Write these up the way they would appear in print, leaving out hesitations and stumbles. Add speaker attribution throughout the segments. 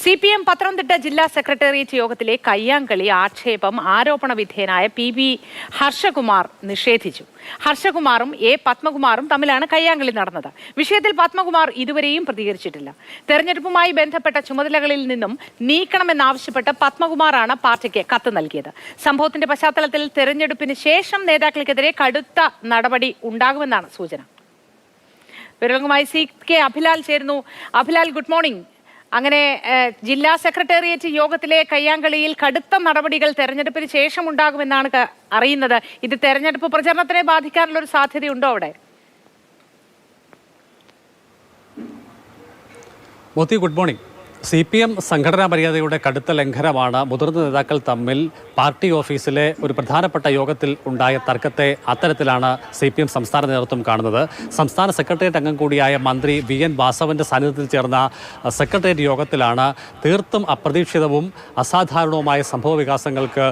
Speaker 1: CPM Pathanamthitta ജില്ലാ secretariat യോഗത്തിലെ കയ്യാങ്കളി ആക്ഷേപം ആരോപണ വിധേയനായ PB ഹർഷകുമാർ നിഷേധിച്ചു. ഹർഷകുമാറും A പത്മകുമാറും തമ്മിലാണ് കയ്യാങ്കളി നടന്നത്. വിഷയത്തിൽ പത്മകുമാർ ഇതുവരെയും പ്രതികരിച്ചിട്ടില്ല. തെരഞ്ഞെടുപ്പുമായി ബന്ധപ്പെട്ട ചുമതലകളിൽ നിന്നും നീക്കണമെന്നാവശ്യപ്പെട്ട് പത്മകുമാറാണ് പാർട്ടിക്ക് കത്ത് നൽകിയത്. സംഭവത്തിന്റെ പശ്ചാത്തലത്തിൽ തെരഞ്ഞെടുപ്പിന് ശേഷം നേതാക്കൾക്കെതിരെ കടുത്ത നടപടി ഉണ്ടാകുമെന്നാണ് സൂചന. വിവരങ്ങളുമായി CK അഭിലാൽ ചേരുന്നു. Abhilal, good morning. അങ്ങനെ ജില്ലാ സെക്രട്ടേറിയറ്റ് യോഗത്തിലെ കയ്യാങ്കളിയിൽ കടുത്ത നടപടികൾ തെരഞ്ഞെടുപ്പിന് ശേഷം ഉണ്ടാകുമെന്നാണ് അറിയുന്നത്. ഇത് തെരഞ്ഞെടുപ്പ് പ്രചരണത്തിനെ ബാധിക്കാനുള്ള ഒരു സാധ്യതയുണ്ടോ അവിടെ?
Speaker 2: Moti, good morning. CPM സംഘടനാ മര്യാദയുടെ കടുത്ത ലംഘനമാണ് മുതിർന്ന നേതാക്കൾ തമ്മിൽ പാർട്ടി ഓഫീസിലെ ഒരു പ്രധാനപ്പെട്ട യോഗത്തിൽ ഉണ്ടായ തർക്കത്തെ അത്തരത്തിലാണ് CPM സംസ്ഥാന നേതൃത്വം കാണുന്നത്. സംസ്ഥാന സെക്രട്ടേറിയറ്റ് അംഗം കൂടിയായ മന്ത്രി VN വാസവന്റെ സാന്നിധ്യത്തിൽ ചേർന്ന സെക്രട്ടേറിയറ്റ് യോഗത്തിലാണ് തീർത്തും അപ്രതീക്ഷിതവും അസാധാരണവുമായ സംഭവ വികാസങ്ങൾക്ക്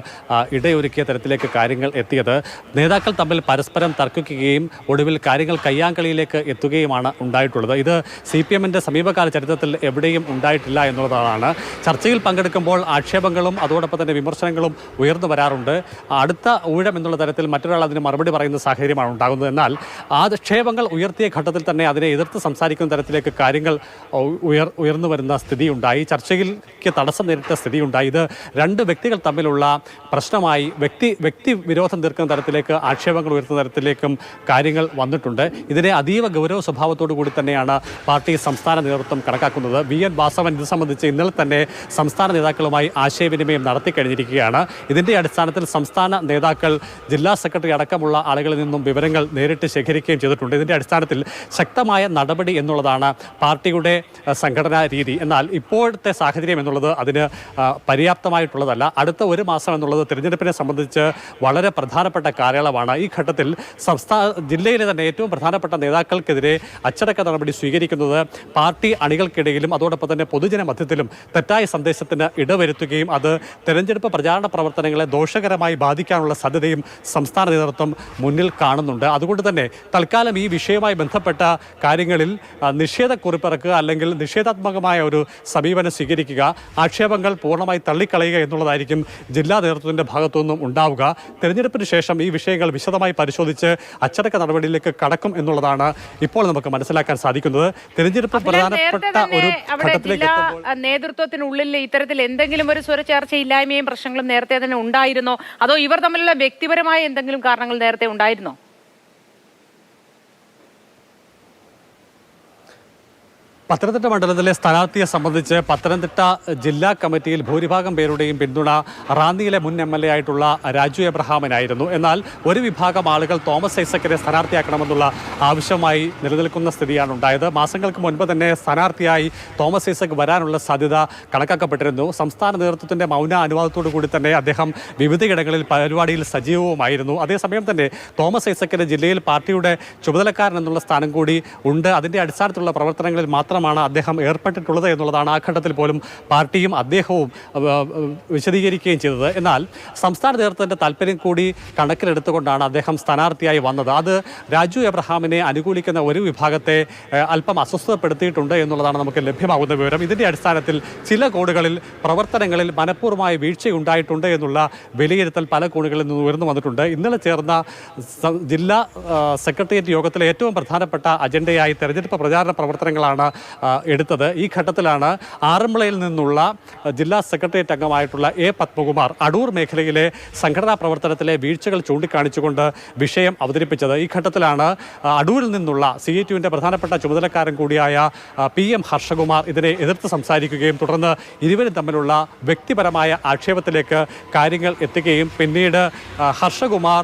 Speaker 2: ഇടയൊരുക്കിയ തരത്തിലേക്ക് കാര്യങ്ങൾ എത്തിയത്. നേതാക്കൾ തമ്മിൽ പരസ്പരം തർക്കിക്കുകയും ഒടുവിൽ കാര്യങ്ങൾ കയ്യാങ്കളിയിലേക്ക് എത്തുകയുമാണ് ഉണ്ടായിട്ടുള്ളത്. ഇത് CPMന്റെ സമീപകാല ചരിത്രത്തിൽ എവിടെയും ഉണ്ടായിട്ടില്ല എന്നുള്ളതാണ്. ചർച്ചയിൽ പങ്കെടുക്കുമ്പോൾ ആക്ഷേപങ്ങളും അതോടൊപ്പം തന്നെ വിമർശനങ്ങളും ഉയർന്നു വരാറുണ്ട്. അടുത്ത ഊഴം എന്നുള്ള തരത്തിൽ മറ്റൊരാൾ അതിന് മറുപടി പറയുന്ന സാഹചര്യമാണ് ഉണ്ടാകുന്നത്. എന്നാൽ ആക്ഷേപങ്ങൾ ഉയർത്തിയ ഘട്ടത്തിൽ തന്നെ അതിനെ എതിർത്ത് സംസാരിക്കുന്ന തരത്തിലേക്ക് കാര്യങ്ങൾ ഉയർന്നു വരുന്ന സ്ഥിതിയുണ്ടായി. ചർച്ചയിലേക്ക് തടസ്സം നേരിട്ട സ്ഥിതിയുണ്ടായി. ഇത് രണ്ട് വ്യക്തികൾ തമ്മിലുള്ള പ്രശ്നമായി വ്യക്തി വിരോധം തീർക്കുന്ന തരത്തിലേക്ക് ആക്ഷേപങ്ങൾ ഉയർത്തുന്ന തരത്തിലേക്കും കാര്യങ്ങൾ വന്നിട്ടുണ്ട്. ഇതിനെ അതീവ ഗൗരവ സ്വഭാവത്തോടു കൂടി തന്നെയാണ് പാർട്ടി സംസ്ഥാന നേതൃത്വം കണക്കാക്കുന്നത്. VN വാസവൻ ഇത് സംബന്ധിച്ച് ഇന്നലെ തന്നെ സംസ്ഥാന നേതാക്കളുമായി ആശയവിനിമയം നടത്തിക്കഴിഞ്ഞിരിക്കുകയാണ്. ഇതിന്റെ അടിസ്ഥാനത്തിൽ സംസ്ഥാന നേതാക്കൾ ജില്ലാ സെക്രട്ടറി അടക്കമുള്ള ആളുകളിൽ നിന്നും വിവരങ്ങൾ നേരിട്ട് ശേഖരിക്കുകയും ചെയ്തിട്ടുണ്ട്. ഇതിന്റെ അടിസ്ഥാനത്തിൽ ശക്തമായ നടപടി എന്നുള്ളതാണ് പാർട്ടിയുടെ സംഘടനാ രീതി. എന്നാൽ ഇപ്പോഴത്തെ സാഹചര്യം എന്നുള്ളത് അതിന് പര്യാപ്തമായിട്ടുള്ളതല്ല. അടുത്ത ഒരു മാസം എന്നുള്ളത് തിരഞ്ഞെടുപ്പിനെ സംബന്ധിച്ച് വളരെ പ്രധാനപ്പെട്ട കാലയളവാണ്. ഈ ഘട്ടത്തിൽ ജില്ലയിലെ തന്നെ ഏറ്റവും പ്രധാനപ്പെട്ട നേതാക്കൾക്കെതിരെ അച്ചടക്ക നടപടി സ്വീകരിക്കുന്നത് പാർട്ടി അണികൾക്കിടയിലും അതോടൊപ്പം തന്നെ പൊതുജന മധ്യത്തിലും തെറ്റായ സന്ദേശത്തിന് ഇടവരുത്തുകയും അത് തെരഞ്ഞെടുപ്പ് പ്രചാരണ പ്രവർത്തനങ്ങളെ ദോഷകരമായി ബാധിക്കാനുള്ള സാധ്യതയും സംസ്ഥാന നേതൃത്വം മുന്നിൽ കാണുന്നുണ്ട്. അതുകൊണ്ട് തന്നെ തൽക്കാലം ഈ വിഷയവുമായി ബന്ധപ്പെട്ട കാര്യങ്ങളിൽ നിഷേധക്കുറിപ്പിറക്കുക അല്ലെങ്കിൽ നിഷേധാത്മകമായ ഒരു സമീപനം സ്വീകരിക്കുക, ആക്ഷേപങ്ങൾ പൂർണ്ണമായി തള്ളിക്കളയുക എന്നുള്ളതായിരിക്കും ജില്ലാ നേതൃത്വത്തിൻ്റെ ഭാഗത്തുനിന്നും ഉണ്ടാവുക. തെരഞ്ഞെടുപ്പിന് ശേഷം ഈ വിഷയങ്ങൾ വിശദമായി പരിശോധിച്ച് അച്ചടക്ക നടപടിയിലേക്ക് കടക്കും എന്നുള്ളതാണ് ഇപ്പോൾ നമുക്ക് മനസ്സിലാക്കാൻ സാധിക്കുന്നത്. തെരഞ്ഞെടുപ്പ് പ്രധാനപ്പെട്ട ഒരു ഘട്ടത്തിലേക്ക്
Speaker 1: നേതൃത്വത്തിനുള്ളിൽ ഇത്തരത്തിൽ എന്തെങ്കിലും ഒരു സ്വരച്ചേർച്ചയില്ലായ്മയും പ്രശ്നങ്ങളും നേരത്തെ തന്നെ ഉണ്ടായിരുന്നോ? അതോ ഇവർ തമ്മിലുള്ള വ്യക്തിപരമായ എന്തെങ്കിലും കാരണങ്ങൾ നേരത്തെ ഉണ്ടായിരുന്നോ?
Speaker 2: പത്തനംതിട്ട മണ്ഡലത്തിലെ സ്ഥാനാർത്ഥിയെ സംബന്ധിച്ച് പത്തനംതിട്ട ജില്ലാ കമ്മിറ്റിയിൽ ഭൂരിഭാഗം പേരുടെയും പിന്തുണ റാന്നിയിലെ മുൻ MLA ആയിട്ടുള്ള രാജു എബ്രഹാമിനായിരുന്നു. എന്നാൽ ഒരു വിഭാഗം ആളുകൾ തോമസ് ഐസക്കിനെ സ്ഥാനാർത്ഥിയാക്കണമെന്നുള്ള ആവശ്യമായി നിലനിൽക്കുന്ന സ്ഥിതിയാണ് ഉണ്ടായത്. മാസങ്ങൾക്ക് മുൻപ് തന്നെ സ്ഥാനാർത്ഥിയായി തോമസ് ഐസക് വരാനുള്ള സാധ്യത കണക്കാക്കപ്പെട്ടിരുന്നു. സംസ്ഥാന നേതൃത്വത്തിൻ്റെ മൗന അനുവാദത്തോടു കൂടി തന്നെ അദ്ദേഹം വിവിധയിടങ്ങളിൽ പരിപാടിയിൽ സജീവവുമായിരുന്നു. അതേസമയം തന്നെ തോമസ് ഐസക്കിന് ജില്ലയിൽ പാർട്ടിയുടെ ചുമതലക്കാരൻ എന്നുള്ള സ്ഥാനം കൂടി ഉണ്ട്. അതിൻ്റെ അടിസ്ഥാനത്തിലുള്ള പ്രവർത്തനങ്ങളിൽ മാത്രമാണ് അദ്ദേഹം ഏർപ്പെട്ടിട്ടുള്ളത് എന്നുള്ളതാണ് ആ ഘട്ടത്തിൽ പോലും പാർട്ടിയും അദ്ദേഹവും വിശദീകരിക്കുകയും ചെയ്തത്. എന്നാൽ സംസ്ഥാന നേതൃത്വത്തിൻ്റെ താല്പര്യം കൂടി കണക്കിലെടുത്തുകൊണ്ടാണ് അദ്ദേഹം സ്ഥാനാർത്ഥിയായി വന്നത്. അത് രാജു എബ്രഹാമിനെ അനുകൂലിക്കുന്ന ഒരു വിഭാഗത്തെ അല്പം അസ്വസ്ഥപ്പെടുത്തിയിട്ടുണ്ട് എന്നുള്ളതാണ് നമുക്ക് ലഭ്യമാകുന്ന വിവരം. ഇതിൻ്റെ അടിസ്ഥാനത്തിൽ ചില കോണുകളിൽ പ്രവർത്തനങ്ങളിൽ മനഃപൂർവ്വമായ വീഴ്ചയുണ്ടായിട്ടുണ്ട് എന്നുള്ള വിലയിരുത്തൽ പല കോണുകളിൽ നിന്ന് ഉയർന്നു വന്നിട്ടുണ്ട്. ഇന്നലെ ചേർന്ന ജില്ലാ സെക്രട്ടേറിയറ്റ് യോഗത്തിലെ ഏറ്റവും പ്രധാനപ്പെട്ട അജണ്ടയായി തെരഞ്ഞെടുപ്പ് പ്രചാരണ പ്രവർത്തനങ്ങളാണ് എടുത്തത്. ഈ ഘട്ടത്തിലാണ് ആറന്മുളയിൽ നിന്നുള്ള ജില്ലാ സെക്രട്ടേറിയറ്റ് അംഗമായിട്ടുള്ള A പത്മകുമാർ അടൂർ മേഖലയിലെ സംഘടനാ പ്രവർത്തനത്തിലെ വീഴ്ചകൾ ചൂണ്ടിക്കാണിച്ചുകൊണ്ട് വിഷയം അവതരിപ്പിച്ചത്. ഈ ഘട്ടത്തിലാണ് അടൂരിൽ നിന്നുള്ള CITUവിൻ്റെ പ്രധാനപ്പെട്ട ചുമതലക്കാരൻ കൂടിയായ PM ഹർഷകുമാർ ഇതിനെ എതിർത്ത് സംസാരിക്കുകയും തുടർന്ന് ഇരുവരും തമ്മിലുള്ള വ്യക്തിപരമായ ആക്ഷേപത്തിലേക്ക് കാര്യങ്ങൾ എത്തുകയും പിന്നീട് ഹർഷകുമാർ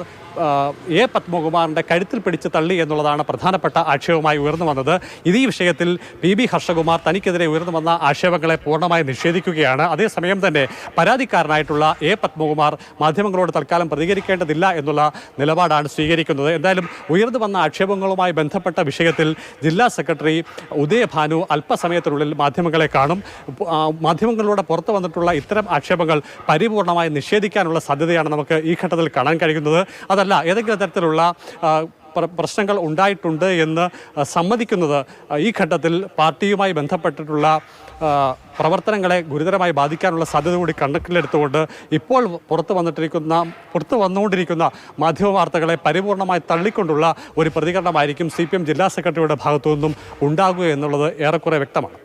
Speaker 2: A പത്മകുമാറിൻ്റെ കഴുത്തിൽ പിടിച്ച് തള്ളി എന്നുള്ളതാണ് പ്രധാനപ്പെട്ട ആക്ഷേപമായി ഉയർന്നു വന്നത്. ഈ വിഷയത്തിൽ PB ഹർഷകുമാർ തനിക്കെതിരെ ഉയർന്നു വന്ന ആക്ഷേപങ്ങളെ പൂർണ്ണമായി നിഷേധിക്കുകയാണ്. അതേസമയം തന്നെ പരാതിക്കാരനായിട്ടുള്ള A പത്മകുമാർ മാധ്യമങ്ങളോട് തൽക്കാലം പ്രതികരിക്കേണ്ടതില്ല എന്നുള്ള നിലപാടാണ് സ്വീകരിക്കുന്നത്. എന്തായാലും ഉയർന്നു വന്ന ആക്ഷേപങ്ങളുമായി ബന്ധപ്പെട്ട വിഷയത്തിൽ ജില്ലാ സെക്രട്ടറി ഉദയഭാനു അല്പസമയത്തിനുള്ളിൽ മാധ്യമങ്ങളെ കാണും. മാധ്യമങ്ങളിലൂടെ പുറത്തു വന്നിട്ടുള്ള ഇത്തരം ആക്ഷേപങ്ങൾ പരിപൂർണമായി നിഷേധിക്കാനുള്ള സാധ്യതയാണ് നമുക്ക് ഈ ഘട്ടത്തിൽ കാണാൻ കഴിയുന്നത്. അതല്ല ഏതെങ്കിലും തരത്തിലുള്ള പ്രശ്നങ്ങൾ ഉണ്ടായിട്ടുണ്ട് എന്ന് സമ്മതിക്കുന്നത് ഈ ഘട്ടത്തിൽ പാർട്ടിയുമായി ബന്ധപ്പെട്ടിട്ടുള്ള പ്രവർത്തനങ്ങളെ ഗുരുതരമായി ബാധിക്കാനുള്ള സാധ്യത കൂടി കണക്കിലെടുത്തുകൊണ്ട് ഇപ്പോൾ പുറത്തു വന്നുകൊണ്ടിരിക്കുന്ന മാധ്യമ വാർത്തകളെ പരിപൂർണമായി തള്ളിക്കൊണ്ടുള്ള ഒരു പ്രതികരണമായിരിക്കും CPM ജില്ലാ സെക്രട്ടറിയുടെ ഭാഗത്തു നിന്നും ഉണ്ടാകുക എന്നുള്ളത് ഏറെക്കുറെ വ്യക്തമാണ്.